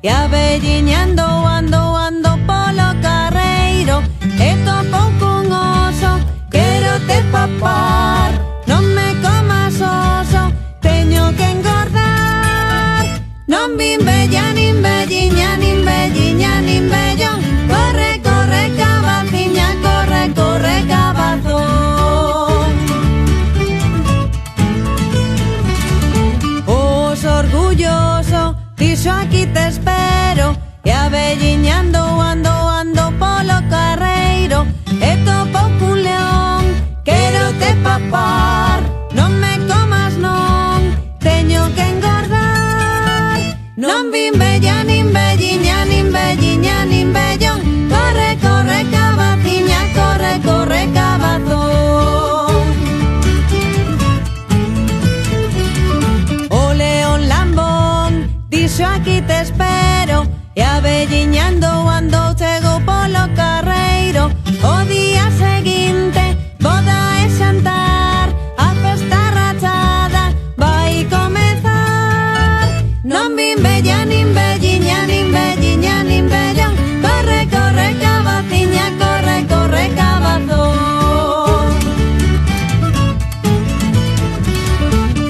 e a velliña ando polo carreiro, e topou cun oso, quero te papar. Non me comas oso, teño que engordar. Non vin vella, nin velliña, nin velliña, nin vellón. Corre, corre, cabaciña, corre, corre, cabazón. Oso orgulloso, dixo aquí te espero, e a velliña ando polo carreiro, e topou cun león, quero te papar. Non me comas non, teño que engordar. Non vin vella, nin velliña, nin velliña, nin vellón. Corre, corre, cabaciña, corre, corre, cabazón. O león lambón, dixo aquí te espero, e a velliña ando chego polo carreiro. O día seguinte, boda e xantar, a festa rachada vai comezar. Non vin vella, nin velliña, nin velliña, nin vellón. Corre, corre, cabaciña, corre, corre, cabazón.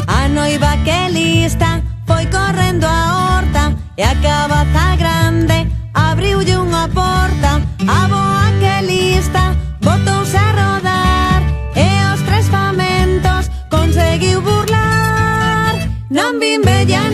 A noiva que lista foi correndo a horta, e a cabaza grande abriulle unha porta. A boa que lista botouse a rodar, e os tres famentos conseguiu burlar. Non vin vella,